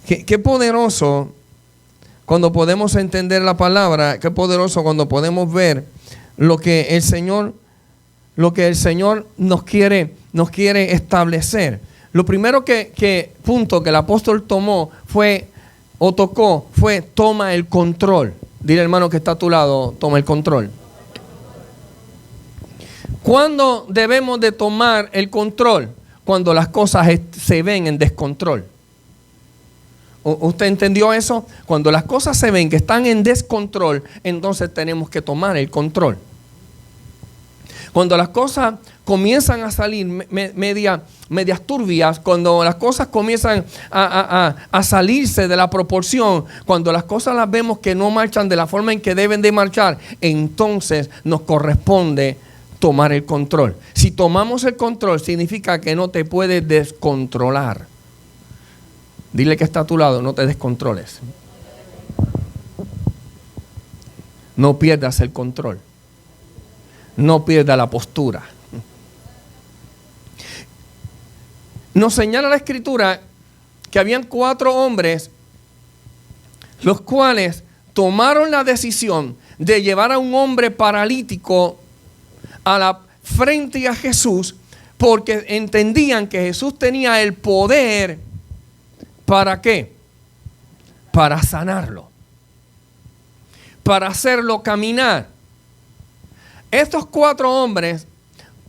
Qué poderoso cuando podemos entender la palabra, qué poderoso cuando podemos ver lo que el Señor nos quiere establecer. Lo primero punto que el apóstol tocó fue toma el control. Dile, hermano que está a tu lado, toma el control. ¿Cuándo debemos de tomar el control? Cuando las cosas se ven en descontrol. ¿Usted entendió eso? Cuando las cosas se ven que están en descontrol, entonces tenemos que tomar el control. Cuando las cosas comienzan a salir medias turbias, cuando las cosas comienzan a salirse de la proporción, cuando las cosas las vemos que no marchan de la forma en que deben de marchar, entonces nos corresponde tomar el control. Si tomamos el control, significa que no te puedes descontrolar. Dile que está a tu lado, no te descontroles. No pierdas el control. No pierdas la postura. Nos señala la Escritura que habían 4 hombres los cuales tomaron la decisión de llevar a un hombre paralítico a la frente a Jesús, porque entendían que Jesús tenía el poder. ¿Para qué? Para sanarlo, para hacerlo caminar. Estos 4 hombres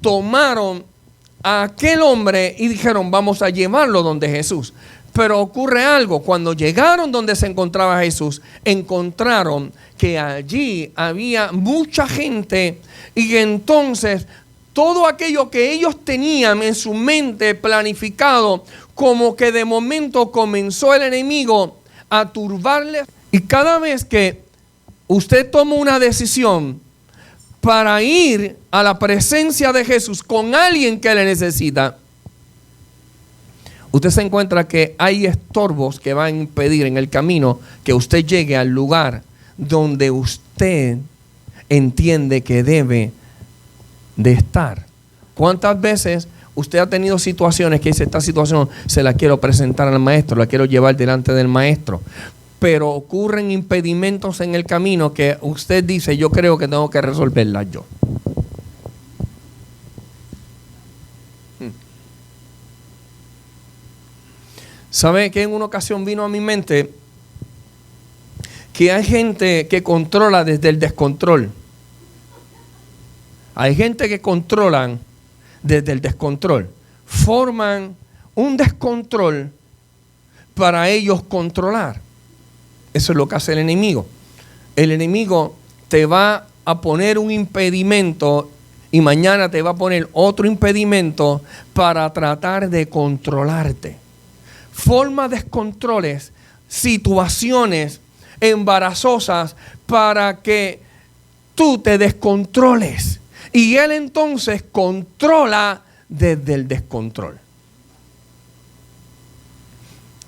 tomaron a aquel hombre y dijeron, vamos a llevarlo donde Jesús. Pero ocurre algo, cuando llegaron donde se encontraba Jesús, encontraron que allí había mucha gente y entonces todo aquello que ellos tenían en su mente planificado, como que de momento comenzó el enemigo a turbarles. Y cada vez que usted toma una decisión para ir a la presencia de Jesús con alguien que le necesita, usted se encuentra que hay estorbos que van a impedir en el camino que usted llegue al lugar donde usted entiende que debe de estar. ¿Cuántas veces usted ha tenido situaciones que dice, esta situación se la quiero presentar al maestro, la quiero llevar delante del maestro, pero ocurren impedimentos en el camino que usted dice, yo creo que tengo que resolverlas yo? ¿Sabe que en una ocasión vino a mi mente que hay gente que controla desde el descontrol? Hay gente que controlan desde el descontrol. Forman un descontrol para ellos controlar. Eso es lo que hace el enemigo. El enemigo te va a poner un impedimento y mañana te va a poner otro impedimento para tratar de controlarte. Forma descontroles, situaciones embarazosas para que tú te descontroles. Y él entonces controla desde el descontrol.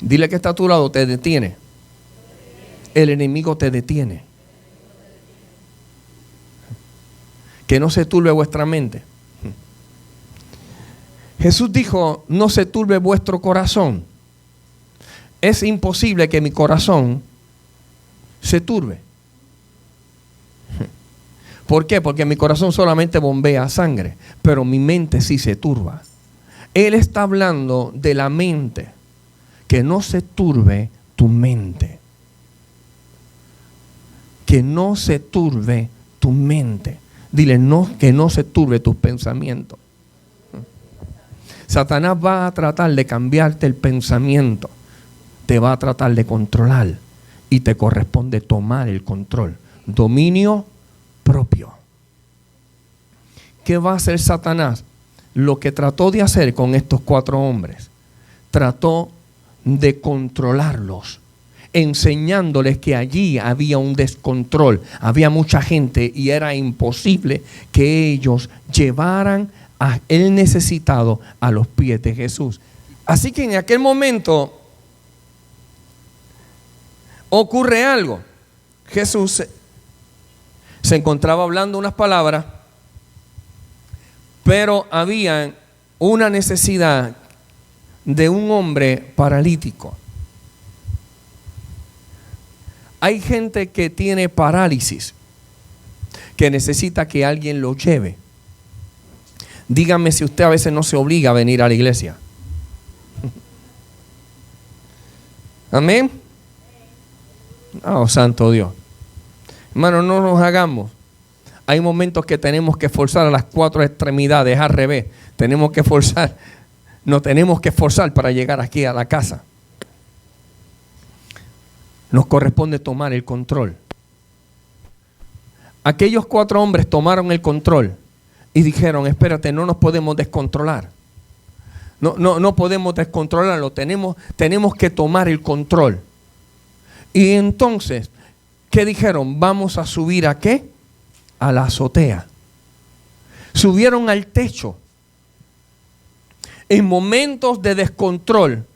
Dile que está a tu lado, te detiene. El enemigo te detiene. Que no se turbe vuestra mente. Jesús dijo, no se turbe vuestro corazón. Es imposible que mi corazón se turbe. ¿Por qué? Porque mi corazón solamente bombea sangre, pero mi mente sí se turba. Él está hablando de la mente, que no se turbe tu mente. Que no se turbe tu mente. Dile, no, que no se turbe tus pensamientos. Satanás va a tratar de cambiarte el pensamiento. Te va a tratar de controlar. Y te corresponde tomar el control. Dominio propio. ¿Qué va a hacer Satanás? Lo que trató de hacer con estos 4 hombres. Trató de controlarlos, enseñándoles que allí había un descontrol, había mucha gente y era imposible que ellos llevaran a el necesitado a los pies de Jesús. Así que en aquel momento ocurre algo. Jesús se encontraba hablando unas palabras, pero había una necesidad de un hombre paralítico. Hay gente que tiene parálisis, que necesita que alguien lo lleve. Dígame si usted a veces no se obliga a venir a la iglesia. Amén. Oh, santo Dios. Hermano, no nos hagamos. Hay momentos que tenemos que forzar a las cuatro extremidades, al revés. Tenemos que forzar. No tenemos que forzar para llegar aquí a la casa. Nos corresponde tomar el control. Aquellos 4 hombres tomaron el control y dijeron, espérate, no nos podemos descontrolar. No podemos descontrolarlo, tenemos que tomar el control. Y entonces, ¿qué dijeron? Vamos a subir ¿a qué? A la azotea. Subieron al techo. En momentos de descontrol,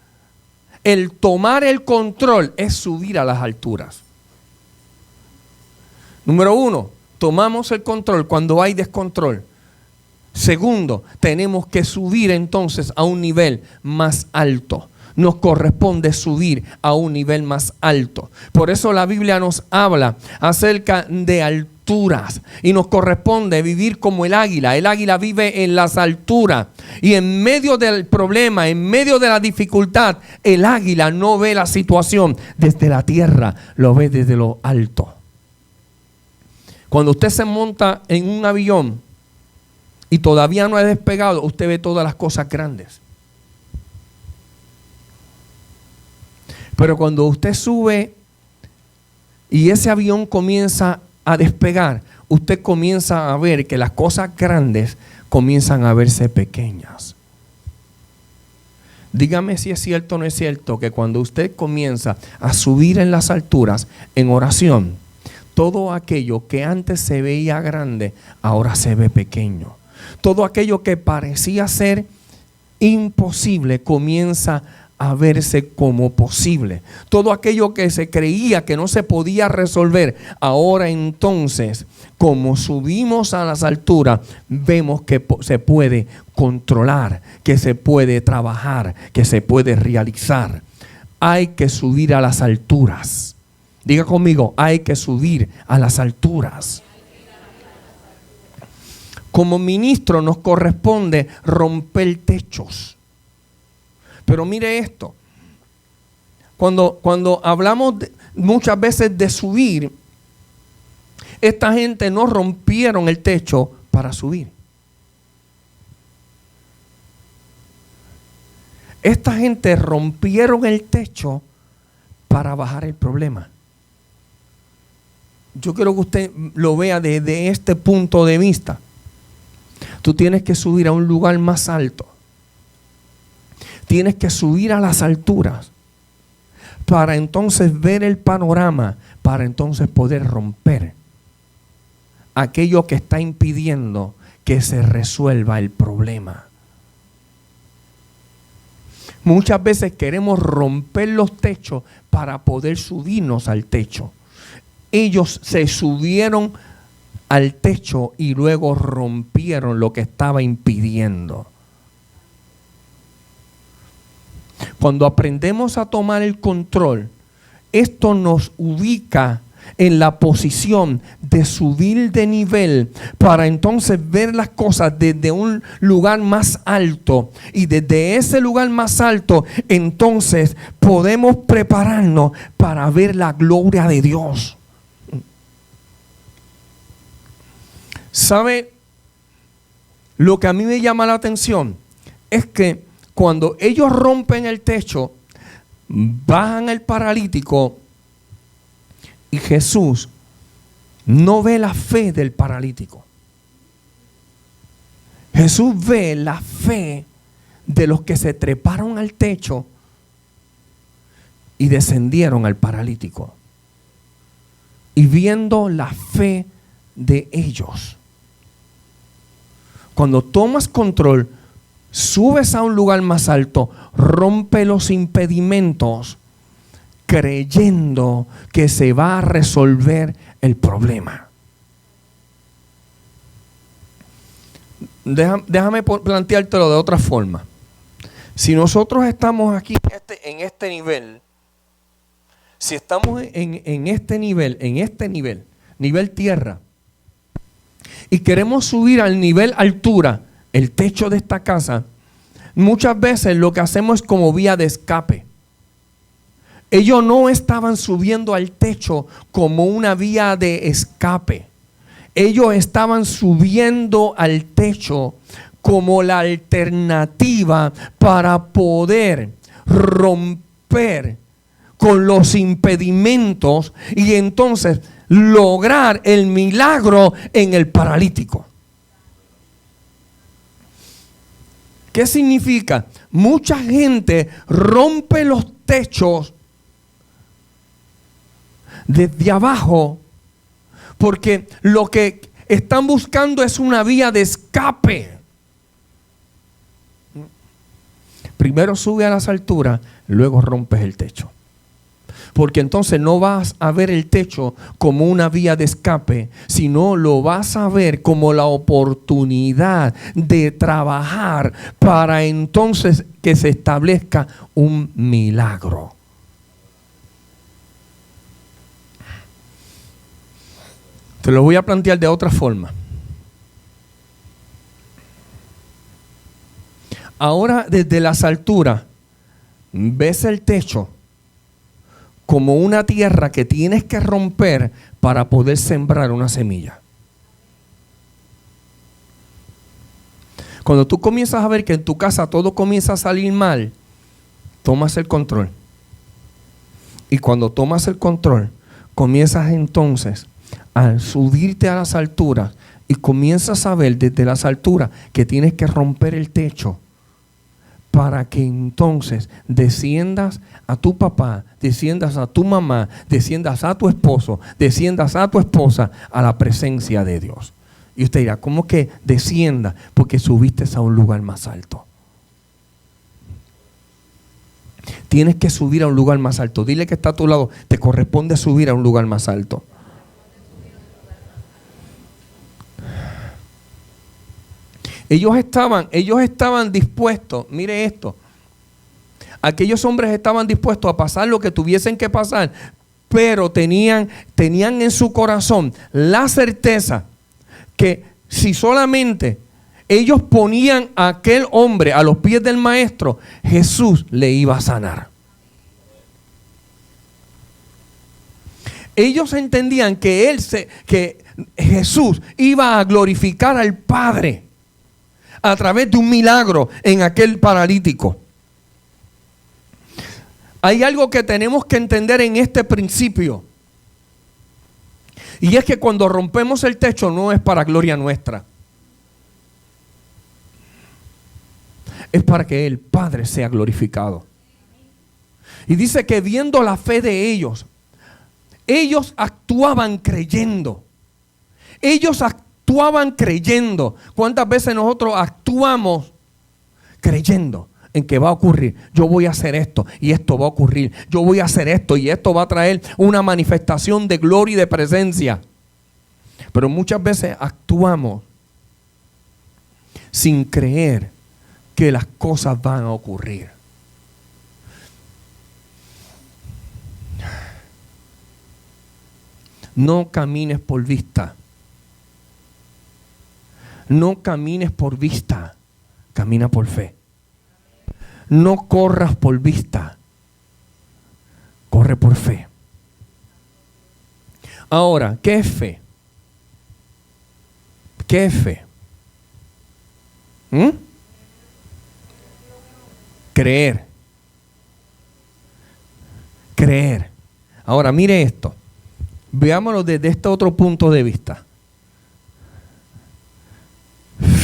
el tomar el control es subir a las alturas. Número 1, tomamos el control cuando hay descontrol. Segundo, tenemos que subir entonces a un nivel más alto. Nos corresponde subir a un nivel más alto. Por eso la Biblia nos habla acerca de alturas y nos corresponde vivir como el águila. El águila vive en las alturas y en medio del problema, en medio de la dificultad, el águila no ve la situación desde la tierra, lo ve desde lo alto. Cuando usted se monta en un avión y todavía no ha despegado, usted ve todas las cosas grandes. Pero cuando usted sube y ese avión comienza a despegar, usted comienza a ver que las cosas grandes comienzan a verse pequeñas. Dígame si es cierto o no es cierto que cuando usted comienza a subir en las alturas en oración, todo aquello que antes se veía grande, ahora se ve pequeño. Todo aquello que parecía ser imposible comienza a verse como posible. Todo aquello que se creía que no se podía resolver, ahora entonces, como subimos a las alturas, vemos que se puede controlar, que se puede trabajar, que se puede realizar. Hay que subir a las alturas. Diga conmigo, hay que subir a las alturas. Como ministro nos corresponde romper techos. Pero mire esto. Cuando hablamos muchas veces de subir, esta gente no rompieron el techo para subir. Esta gente rompieron el techo para bajar el problema. Yo quiero que usted lo vea desde este punto de vista. Tú tienes que subir a un lugar más alto. Tienes que subir a las alturas para entonces ver el panorama, para entonces poder romper aquello que está impidiendo que se resuelva el problema. Muchas veces queremos romper los techos para poder subirnos al techo. Ellos se subieron al techo y luego rompieron lo que estaba impidiendo. Cuando aprendemos a tomar el control, esto nos ubica en la posición de subir de nivel para entonces ver las cosas desde un lugar más alto, y desde ese lugar más alto entonces podemos prepararnos para ver la gloria de Dios. ¿Sabe? Lo que a mí me llama la atención es que cuando ellos rompen el techo, bajan el paralítico y Jesús no ve la fe del paralítico. Jesús ve la fe de los que se treparon al techo y descendieron al paralítico. Y viendo la fe de ellos. Cuando tomas control, subes a un lugar más alto, rompe los impedimentos, creyendo que se va a resolver el problema. Déjame planteártelo de otra forma. Si nosotros estamos aquí en este nivel, si estamos en este nivel, nivel tierra, y queremos subir al nivel altura, el techo de esta casa, muchas veces lo que hacemos es como vía de escape. Ellos no estaban subiendo al techo como una vía de escape. Ellos estaban subiendo al techo como la alternativa para poder romper con los impedimentos y entonces lograr el milagro en el paralítico. ¿Qué significa? Mucha gente rompe los techos desde abajo porque lo que están buscando es una vía de escape. Primero sube a las alturas, luego rompes el techo. Porque entonces no vas a ver el techo como una vía de escape, sino lo vas a ver como la oportunidad de trabajar para entonces que se establezca un milagro. Te lo voy a plantear de otra forma. Ahora desde las alturas ves el techo como una tierra que tienes que romper para poder sembrar una semilla. Cuando tú comienzas a ver que en tu casa todo comienza a salir mal, tomas el control. Y cuando tomas el control, comienzas entonces a subirte a las alturas y comienzas a ver desde las alturas que tienes que romper el techo para que entonces desciendas a tu papá, desciendas a tu mamá, desciendas a tu esposo, desciendas a tu esposa a la presencia de Dios. Y usted dirá, ¿cómo que descienda? Porque subiste a un lugar más alto. Tienes que subir a un lugar más alto. Dile que está a tu lado, te corresponde subir a un lugar más alto. Ellos estaban dispuestos, mire esto, aquellos hombres estaban dispuestos a pasar lo que tuviesen que pasar, pero tenían en su corazón la certeza que si solamente ellos ponían a aquel hombre a los pies del maestro, Jesús le iba a sanar. Ellos entendían que Jesús iba a glorificar al Padre a través de un milagro en aquel paralítico. Hay algo que tenemos que entender en este principio. Y es que cuando rompemos el techo no es para gloria nuestra. Es para que el Padre sea glorificado. Y dice que viendo la fe de ellos actuaban creyendo. Ellos actuaban creyendo. ¿Cuántas veces nosotros actuamos creyendo en que va a ocurrir? Yo voy a hacer esto y esto va a ocurrir. Yo voy a hacer esto y esto va a traer una manifestación de gloria y de presencia. Pero muchas veces actuamos sin creer que las cosas van a ocurrir. No camines por vista. No camines por vista, camina por fe. No corras por vista, corre por fe. Ahora, ¿qué es fe? ¿Qué es fe? Creer. Creer. Ahora, mire esto. Veámoslo desde este otro punto de vista.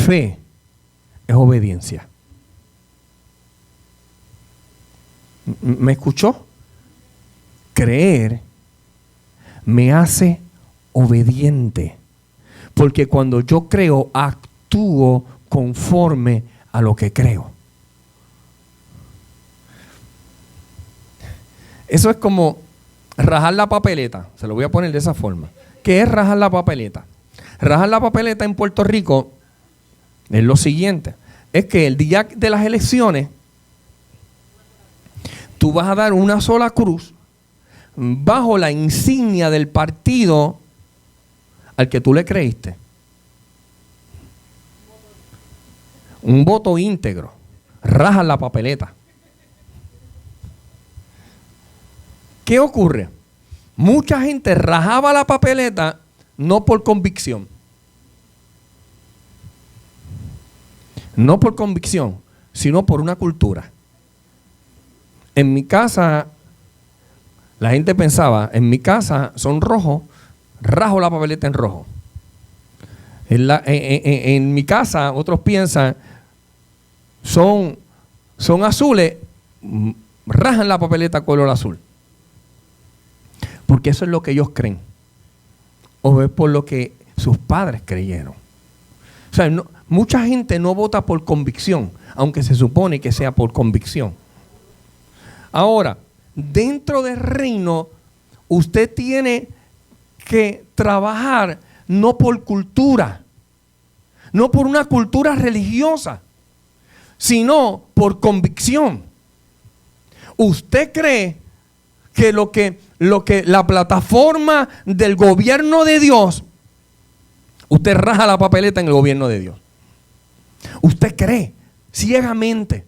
Fe es obediencia. ¿Me escuchó? Creer me hace obediente. Porque cuando yo creo, actúo conforme a lo que creo. Eso es como rajar la papeleta. Se lo voy a poner de esa forma. ¿Qué es rajar la papeleta? Rajar la papeleta en Puerto Rico es lo siguiente. Es que el día de las elecciones tú vas a dar una sola cruz bajo la insignia del partido al que tú le creíste. Un voto íntegro. Rajas la papeleta. ¿Qué ocurre? Mucha gente rajaba la papeleta no por convicción. No por convicción, sino por una cultura. En mi casa, la gente pensaba, en mi casa son rojos, rajo la papeleta en rojo. En mi casa, otros piensan, son azules, rajan la papeleta color azul. Porque eso es lo que ellos creen. O es por lo que sus padres creyeron. O sea, mucha gente no vota por convicción, aunque se supone que sea por convicción. Ahora, dentro del reino, usted tiene que trabajar no por cultura, no por una cultura religiosa, sino por convicción. Usted cree que lo que la plataforma del gobierno de Dios, usted raja la papeleta en el gobierno de Dios. Usted cree ciegamente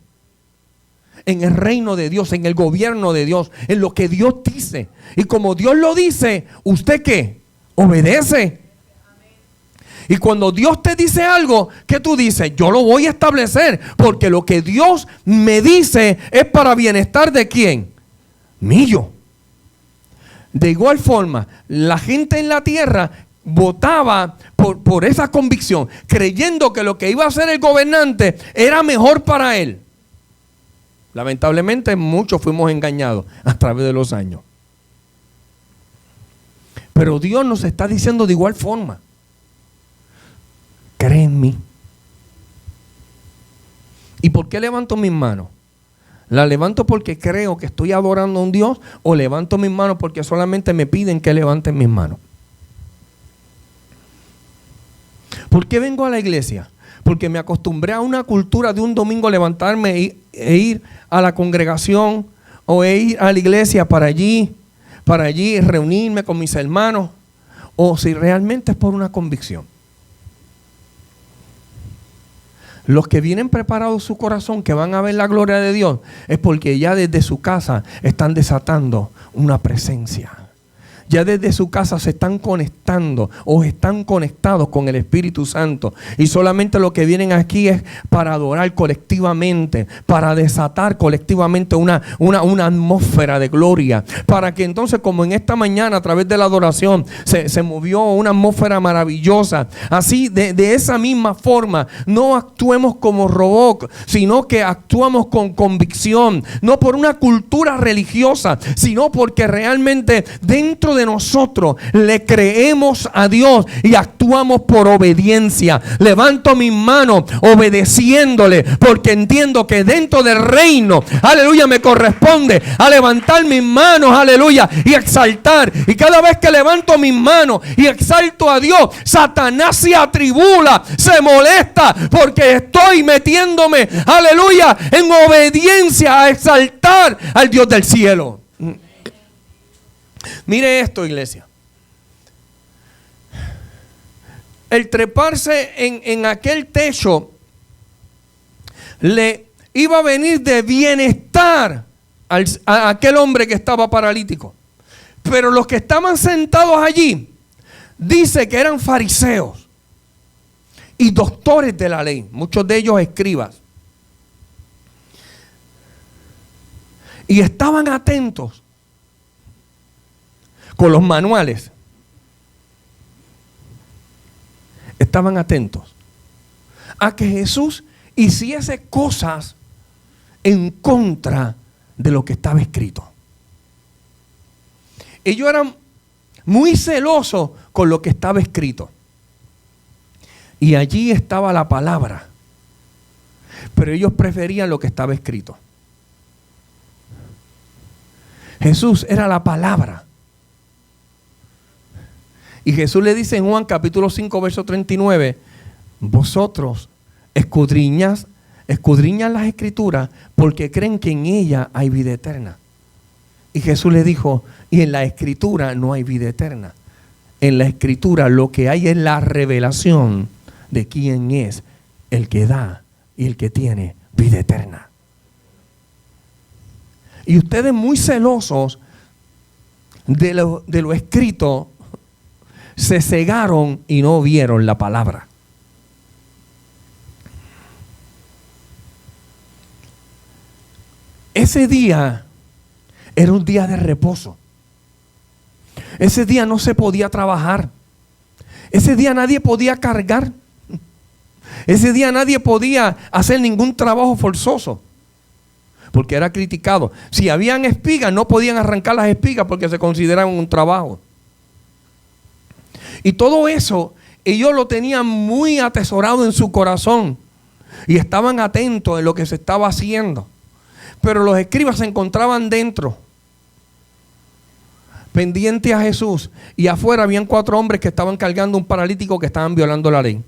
en el reino de Dios, en el gobierno de Dios, en lo que Dios dice. Y como Dios lo dice, ¿usted qué? Obedece. Y cuando Dios te dice algo, ¿qué tú dices? Yo lo voy a establecer, porque lo que Dios me dice es para bienestar ¿de quién? Mío. De igual forma, la gente en la tierra votaba por esa convicción, creyendo que lo que iba a hacer el gobernante era mejor para él. Lamentablemente muchos fuimos engañados a través de los años. Pero Dios nos está diciendo de igual forma: cree en mí. ¿Y por qué levanto mis manos? ¿La levanto porque creo que estoy adorando a un Dios, o levanto mis manos porque solamente me piden que levante mis manos? ¿Por qué vengo a la iglesia? Porque me acostumbré a una cultura de un domingo levantarme e ir a la congregación, o ir a la iglesia para allí reunirme con mis hermanos, o si realmente es por una convicción. Los que vienen preparados su corazón, que van a ver la gloria de Dios, es porque ya desde su casa están desatando una presencia. Ya desde su casa se están conectando o están conectados con el Espíritu Santo. Y solamente lo que vienen aquí es para adorar colectivamente, para desatar colectivamente una atmósfera de gloria. Para que entonces, como en esta mañana a través de la adoración se movió una atmósfera maravillosa. Así de esa misma forma, no actuemos como robots, sino que actuamos con convicción. No por una cultura religiosa, sino porque realmente dentro de nosotros le creemos a Dios y actuamos por obediencia. Levanto mis manos obedeciéndole, porque entiendo que dentro del reino, aleluya, me corresponde a levantar mis manos, aleluya, y exaltar. Y cada vez que levanto mis manos y exalto a Dios, Satanás se atribula, se molesta, porque estoy metiéndome, aleluya, en obediencia a exaltar al Dios del cielo. Mire esto, iglesia. El treparse en aquel techo le iba a venir de bienestar a aquel hombre que estaba paralítico. Pero los que estaban sentados allí, dice que eran fariseos y doctores de la ley, muchos de ellos escribas. Y estaban atentos con los manuales. Estaban atentos a que Jesús hiciese cosas en contra de lo que estaba escrito. Ellos eran muy celosos con lo que estaba escrito. Y allí estaba la palabra. Pero ellos preferían lo que estaba escrito. Jesús era la palabra. Y Jesús le dice en Juan capítulo 5 verso 39, vosotros escudriñan las escrituras porque creen que en ella hay vida eterna. Y Jesús le dijo, y en la Escritura no hay vida eterna. En la Escritura lo que hay es la revelación de quién es el que da y el que tiene vida eterna. Y ustedes muy celosos de lo escrito, se cegaron y no vieron la palabra. Ese día era un día de reposo. Ese día no se podía trabajar. Ese día nadie podía cargar. Ese día nadie podía hacer ningún trabajo forzoso, porque era criticado. Si habían espigas, no podían arrancar las espigas porque se consideraban un trabajo. Y todo eso, ellos lo tenían muy atesorado en su corazón y estaban atentos en lo que se estaba haciendo. Pero los escribas se encontraban dentro, pendientes a Jesús, y afuera habían 4 hombres que estaban cargando un paralítico que estaban violando la ley.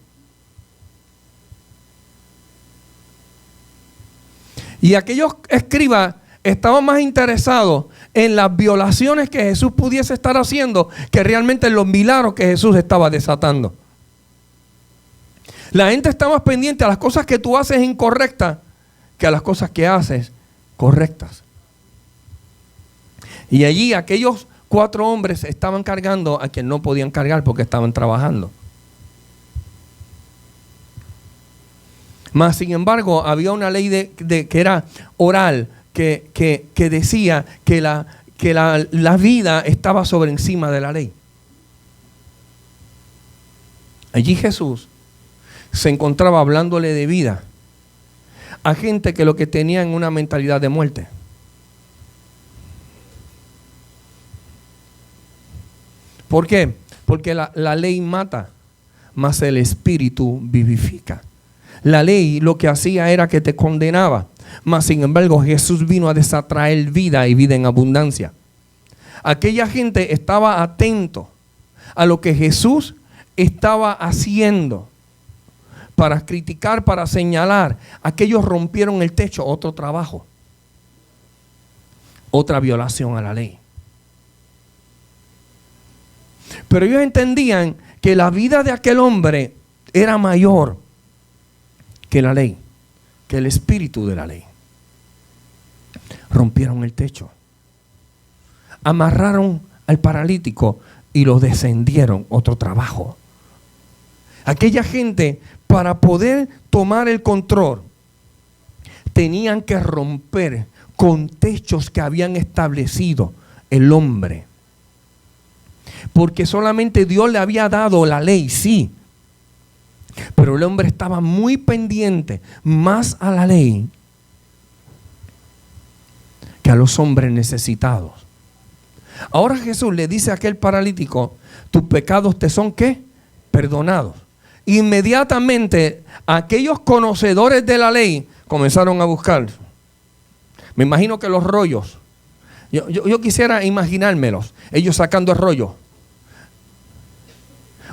Y aquellos escribas estaban más interesados en las violaciones que Jesús pudiese estar haciendo que realmente en los milagros que Jesús estaba desatando. La gente está más pendiente a las cosas que tú haces incorrectas que a las cosas que haces correctas. Y allí aquellos 4 hombres estaban cargando a quien no podían cargar porque estaban trabajando. Mas, sin embargo, había una ley que era oral, que decía que la vida estaba sobre encima de la ley. Allí Jesús se encontraba hablándole de vida a gente que lo que tenían una mentalidad de muerte. ¿Por qué? Porque la ley mata, mas el Espíritu vivifica. La ley lo que hacía era que te condenaba, mas sin embargo Jesús vino a desatraer vida y vida en abundancia. Aquella gente estaba atento a lo que Jesús estaba haciendo para criticar, para señalar. Aquellos rompieron el techo, otro trabajo, otra violación a la ley. Pero ellos entendían que la vida de aquel hombre era mayor que la ley, que el espíritu de la ley. Rompieron el techo, amarraron al paralítico y lo descendieron, otro trabajo. Aquella gente, para poder tomar el control, tenían que romper con techos que habían establecido el hombre. Porque solamente Dios le había dado la ley, sí. Pero el hombre estaba muy pendiente más a la ley que a los hombres necesitados. Ahora Jesús le dice a aquel paralítico, tus pecados te son ¿qué? Perdonados. Inmediatamente aquellos conocedores de la ley comenzaron a buscar. Me imagino que los rollos, yo quisiera imaginármelos, ellos sacando el rollo.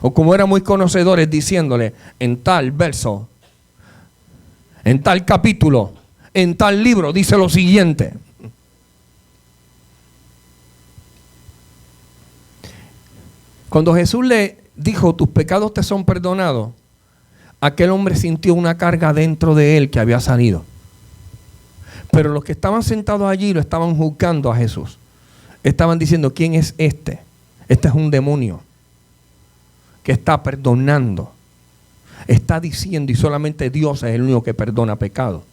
O como eran muy conocedores diciéndole, en tal verso, en tal capítulo, en tal libro, dice lo siguiente. Cuando Jesús le dijo, tus pecados te son perdonados, aquel hombre sintió una carga dentro de él que había salido. Pero los que estaban sentados allí lo estaban juzgando a Jesús. Estaban diciendo, ¿quién es este? Este es un demonio que está perdonando. Está diciendo, y solamente Dios es el único que perdona pecado.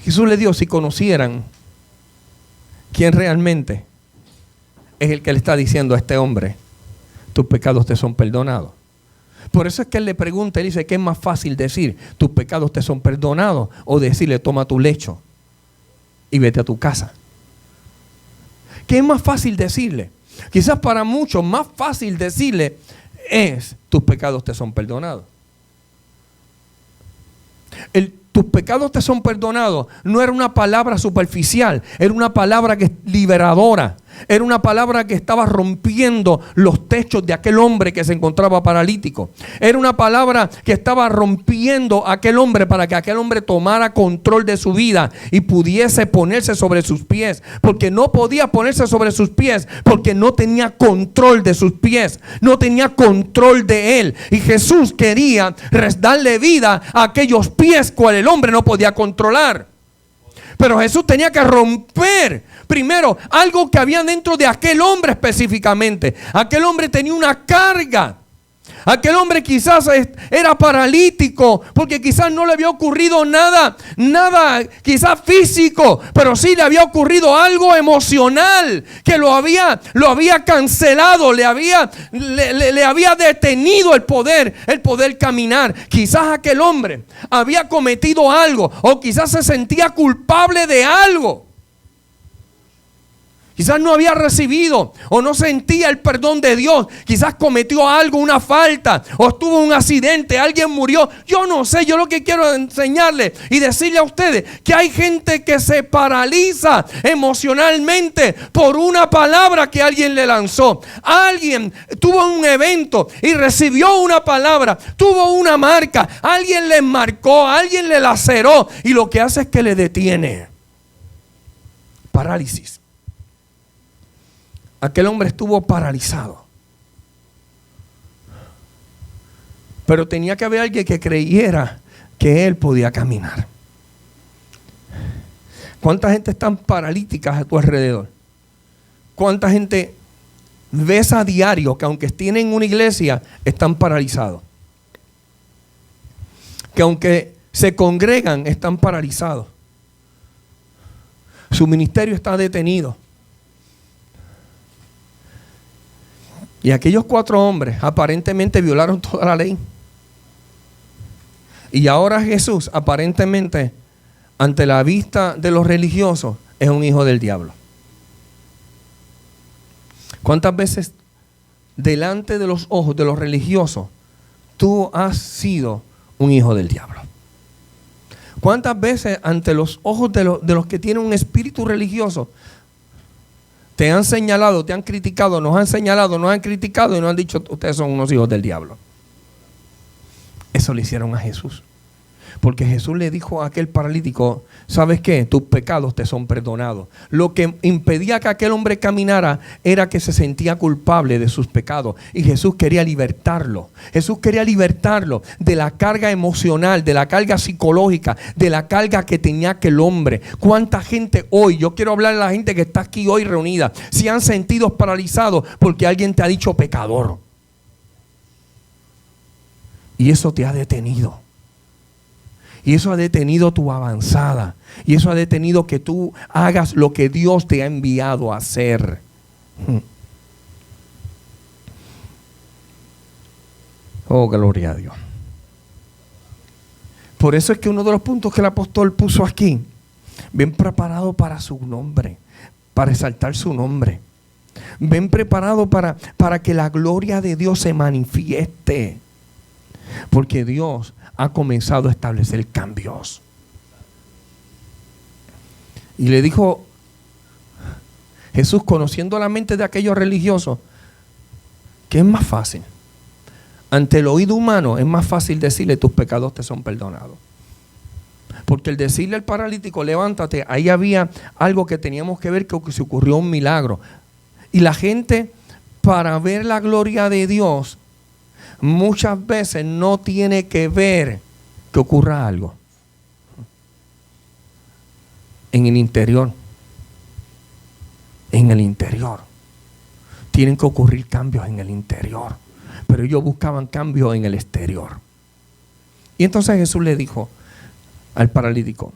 Jesús le dijo, si conocieran quién realmente es el que le está diciendo a este hombre, tus pecados te son perdonados. Por eso es que él le pregunta, él dice, ¿qué es más fácil decir? Tus pecados te son perdonados, o decirle, toma tu lecho y vete a tu casa. ¿Qué es más fácil decirle? Quizás para muchos más fácil decirle es, tus pecados te son perdonados. Tus pecados te son perdonados no era una palabra superficial, era una palabra que es liberadora. Era una palabra que estaba rompiendo los techos de aquel hombre que se encontraba paralítico. Era una palabra que estaba rompiendo a aquel hombre para que aquel hombre tomara control de su vida y pudiese ponerse sobre sus pies. Porque no podía ponerse sobre sus pies porque no tenía control de sus pies, no tenía control de él. Y Jesús quería darle vida a aquellos pies cuales el hombre no podía controlar. Pero Jesús tenía que romper primero algo que había dentro de aquel hombre específicamente. Aquel hombre tenía una carga. Aquel hombre quizás era paralítico porque quizás no le había ocurrido nada quizás físico, pero sí le había ocurrido algo emocional que lo había cancelado, le había detenido el poder caminar. Quizás aquel hombre había cometido algo o quizás se sentía culpable de algo. Quizás no había recibido o no sentía el perdón de Dios. Quizás cometió algo, una falta, o tuvo un accidente, alguien murió. Yo no sé, yo lo que quiero enseñarle y decirle a ustedes que hay gente que se paraliza emocionalmente por una palabra que alguien le lanzó. Alguien tuvo un evento y recibió una palabra, tuvo una marca, alguien le marcó, alguien le laceró y lo que hace es que le detiene. Parálisis. Aquel hombre estuvo paralizado. Pero tenía que haber alguien que creyera que él podía caminar. ¿Cuánta gente están paralíticas a tu alrededor? ¿Cuánta gente ves a diario que aunque tienen una iglesia están paralizados? Que aunque se congregan están paralizados. Su ministerio está detenido. Y aquellos 4 hombres aparentemente violaron toda la ley. Y ahora Jesús aparentemente, ante la vista de los religiosos, es un hijo del diablo. ¿Cuántas veces delante de los ojos de los religiosos tú has sido un hijo del diablo? ¿Cuántas veces ante los ojos de los que tienen un espíritu religioso te han señalado, te han criticado, nos han señalado, nos han criticado y nos han dicho ustedes son unos hijos del diablo? Eso le hicieron a Jesús. Porque Jesús le dijo a aquel paralítico, ¿sabes qué? Tus pecados te son perdonados. Lo que impedía que aquel hombre caminara era que se sentía culpable de sus pecados. Y Jesús quería libertarlo. Jesús quería libertarlo de la carga emocional, de la carga psicológica, de la carga que tenía aquel hombre. ¿Cuánta gente hoy, yo quiero hablar a la gente que está aquí hoy reunida, se han sentido paralizados porque alguien te ha dicho pecador? Y eso te ha detenido. Y eso ha detenido tu avanzada. Y eso ha detenido que tú hagas lo que Dios te ha enviado a hacer. Oh, gloria a Dios. Por eso es que uno de los puntos que el apóstol puso aquí, ven preparado para su nombre, para exaltar su nombre. Ven preparado para que la gloria de Dios se manifieste. Porque Dios ha comenzado a establecer cambios. Y le dijo Jesús, conociendo la mente de aquellos religiosos, que es más fácil. Ante el oído humano es más fácil decirle tus pecados te son perdonados. Porque el decirle al paralítico levántate, ahí había algo que teníamos que ver, que se ocurrió un milagro. Y la gente, para ver la gloria de Dios, muchas veces no tiene que ver que ocurra algo en el interior. En el interior tienen que ocurrir cambios en el interior, pero ellos buscaban cambios en el exterior. Y entonces Jesús le dijo al paralítico,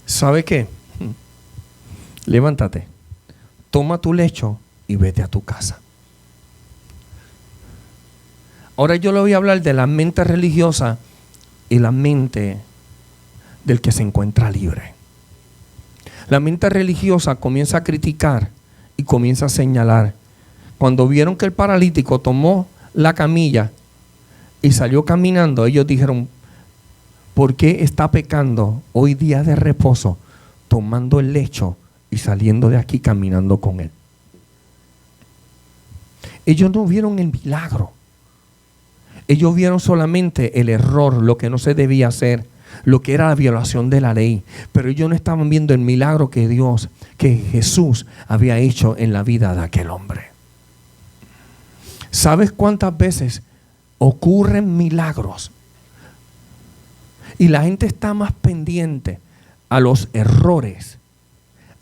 ¿sabe qué? Levántate, toma tu lecho y vete a tu casa. Ahora yo le voy a hablar de la mente religiosa y la mente del que se encuentra libre. La mente religiosa comienza a criticar y comienza a señalar. Cuando vieron que el paralítico tomó la camilla y salió caminando, ellos dijeron, ¿por qué está pecando hoy día de reposo, tomando el lecho y saliendo de aquí caminando con él. Ellos no vieron el milagro. Ellos vieron solamente el error, lo que no se debía hacer, lo que era la violación de la ley. Pero ellos no estaban viendo el milagro que Dios, que Jesús había hecho en la vida de aquel hombre. ¿Sabes cuántas veces ocurren milagros y la gente está más pendiente a los errores,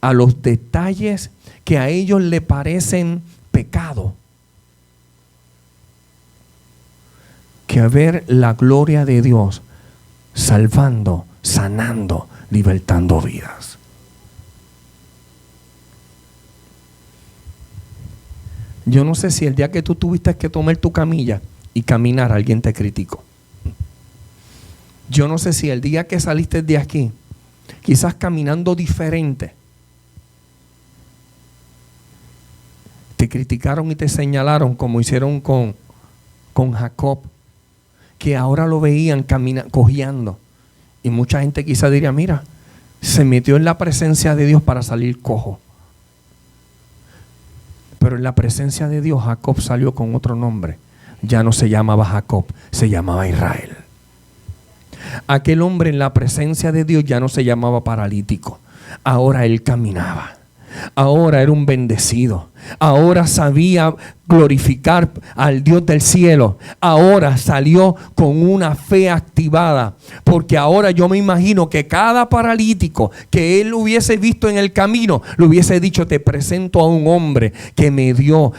a los detalles que a ellos le parecen pecado, que a ver la gloria de Dios salvando, sanando, libertando vidas? Yo no sé si el día que tú tuviste que tomar tu camilla y caminar, alguien te criticó. Yo no sé si el día que saliste de aquí, quizás caminando diferente, te criticaron y te señalaron como hicieron con Jacob, que ahora lo veían cojeando. Y mucha gente quizás diría, mira, se metió en la presencia de Dios para salir cojo. Pero en la presencia de Dios Jacob salió con otro nombre. Ya no se llamaba Jacob, se llamaba Israel. Aquel hombre en la presencia de Dios ya no se llamaba paralítico. Ahora él caminaba. Ahora era un bendecido. Ahora sabía glorificar al Dios del cielo. Ahora salió con una fe activada, porque ahora yo me imagino que cada paralítico que él hubiese visto en el camino le hubiese dicho: te presento a un hombre que me dio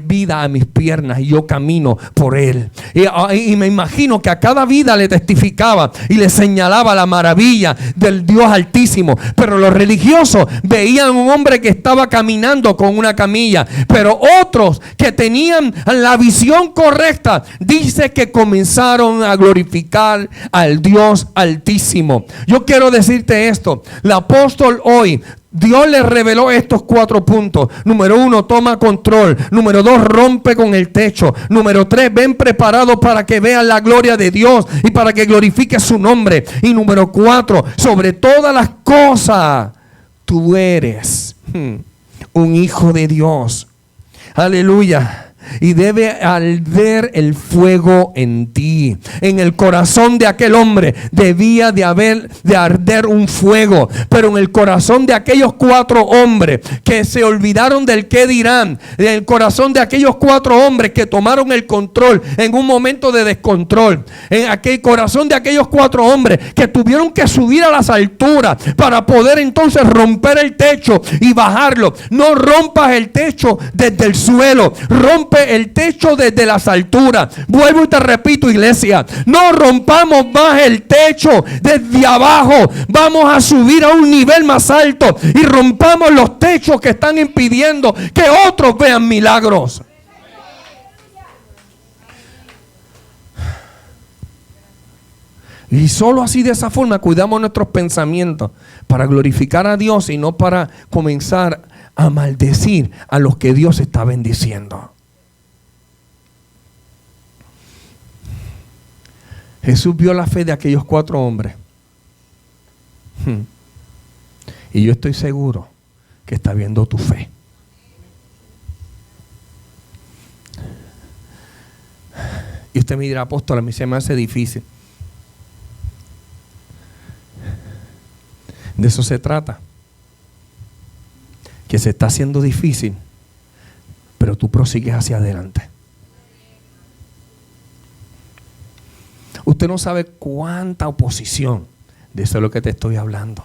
vida a mis piernas y yo camino por él. Y me imagino que a cada vida le testificaba y le señalaba la maravilla del Dios Altísimo. Pero los religiosos veían a un hombre que estaba caminando con una camilla. Pero otros que tenían la visión correcta, dice que comenzaron a glorificar al Dios Altísimo. Yo quiero decirte esto: el apóstol hoy, Dios le reveló estos 4 puntos. Número 1, toma control. Número 2, rompe con el techo. Número 3, ven preparado para que vean la gloria de Dios y para que glorifique su nombre. Y número 4, sobre todas las cosas, tú eres un hijo de Dios. Aleluya. Y debe arder el fuego en ti. En el corazón de aquel hombre debía de arder un fuego. Pero en el corazón de aquellos 4 hombres que se olvidaron del qué dirán, en el corazón de aquellos 4 hombres que tomaron el control en un momento de descontrol, en aquel corazón de aquellos 4 hombres que tuvieron que subir a las alturas para poder entonces romper el techo y bajarlo. No rompas el techo desde el suelo, rompe el techo desde las alturas. Vuelvo y te repito, iglesia, no rompamos más el techo desde abajo. Vamos a subir a un nivel más alto y rompamos los techos que están impidiendo que otros vean milagros. Y solo así, de esa forma, cuidamos nuestros pensamientos para glorificar a Dios y no para comenzar a maldecir a los que Dios está bendiciendo. Jesús vio la fe de aquellos 4 hombres. Y yo estoy seguro que está viendo tu fe. Y usted me dirá: apóstol, a mí se me hace difícil. De eso se trata. Que se está haciendo difícil, pero tú prosigues hacia adelante. Usted no sabe cuánta oposición, de eso es lo que te estoy hablando.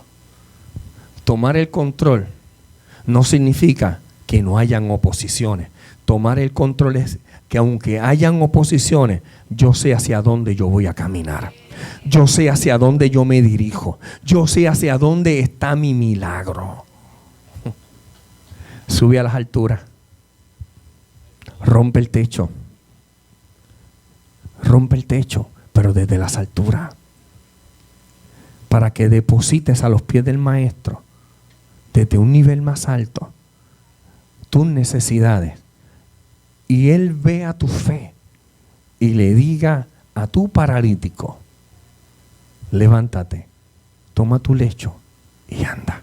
Tomar el control no significa que no hayan oposiciones. Tomar el control es que aunque hayan oposiciones, yo sé hacia dónde yo voy a caminar. Yo sé hacia dónde yo me dirijo. Yo sé hacia dónde está mi milagro. Sube a las alturas. Rompe el techo. Rompe el techo, pero desde las alturas. Para que deposites a los pies del Maestro, desde un nivel más alto, tus necesidades. Y Él vea tu fe y le diga a tu paralítico: levántate, toma tu lecho y anda.